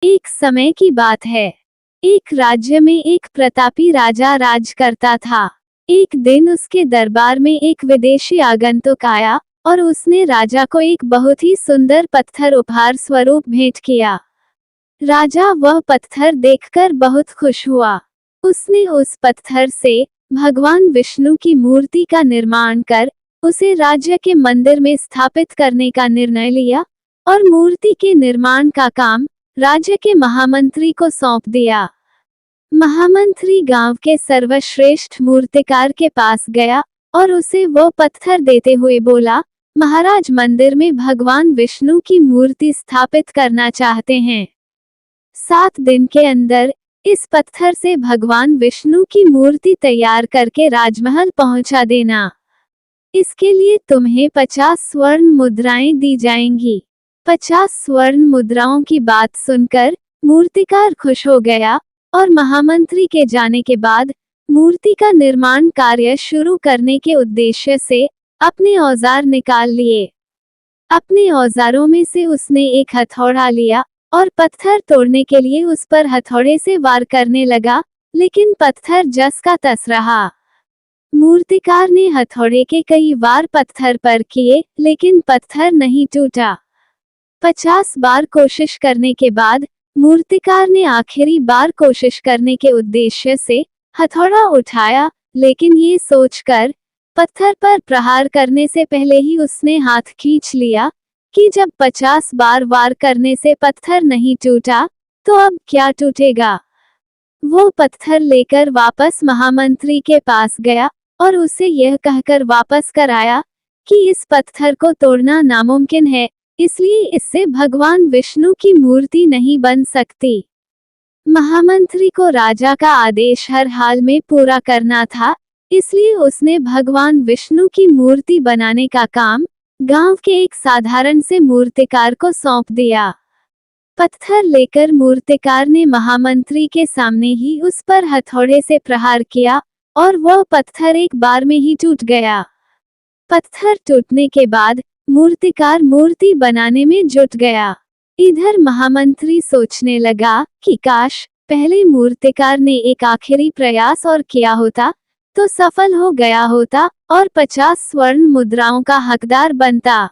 एक समय की बात है। एक राज्य में एक प्रतापी राजा राज करता था। एक दिन उसके दरबार में एक विदेशी आगंतुक आया और उसने राजा को एक बहुत ही सुंदर पत्थर उपहार स्वरूप भेंट किया। राजा वह पत्थर देखकर बहुत खुश हुआ। उसने उस पत्थर से भगवान विष्णु की मूर्ति का निर्माण कर उसे राज्य के मंदिर में स्थापित करने का निर्णय लिया और मूर्ति के निर्माण का काम राज्य के महामंत्री को सौंप दिया। महामंत्री गांव के सर्वश्रेष्ठ मूर्तिकार के पास गया और उसे वो पत्थर देते हुए बोला, महाराज मंदिर में भगवान विष्णु की मूर्ति स्थापित करना चाहते हैं। 7 दिन के अंदर इस पत्थर से भगवान विष्णु की मूर्ति तैयार करके राजमहल पहुंचा देना। इसके लिए तुम्हें 50 स्वर्ण मुद्राएं दी जाएंगी। 50 स्वर्ण मुद्राओं की बात सुनकर मूर्तिकार खुश हो गया और महामंत्री के जाने के बाद मूर्ति का निर्माण कार्य शुरू करने के उद्देश्य से अपने औजार निकाल लिए। अपने औजारों में से उसने एक हथौड़ा लिया और पत्थर तोड़ने के लिए उस पर हथौड़े से वार करने लगा, लेकिन पत्थर जस का तस रहा। मूर्तिकार ने हथौड़े के कई वार पत्थर पर किए, लेकिन पत्थर नहीं टूटा। 50 बार कोशिश करने के बाद मूर्तिकार ने आखिरी बार कोशिश करने के उद्देश्य से हथौड़ा उठाया, लेकिन ये सोचकर पत्थर पर प्रहार करने से पहले ही उसने हाथ खींच लिया कि जब 50 बार वार करने से पत्थर नहीं टूटा, तो अब क्या टूटेगा। वो पत्थर लेकर वापस महामंत्री के पास गया और उसे यह कहकर वापस कर आया कि इस पत्थर को तोड़ना नामुमकिन है, इसलिए इससे भगवान विष्णु की मूर्ति नहीं बन सकती। महामंत्री को राजा का आदेश हर हाल में पूरा करना था, इसलिए उसने भगवान विष्णु की मूर्ति बनाने का काम गांव के एक साधारण से मूर्तिकार को सौंप दिया। पत्थर लेकर मूर्तिकार ने महामंत्री के सामने ही उस पर हथौड़े से प्रहार किया और वह पत्थर एक बार में ही टूट गया। पत्थर टूटने के बाद मूर्तिकार मूर्ति बनाने में जुट गया। इधर महामंत्री सोचने लगा कि काश पहले मूर्तिकार ने एक आखिरी प्रयास और किया होता तो सफल हो गया होता और 50 स्वर्ण मुद्राओं का हकदार बनता।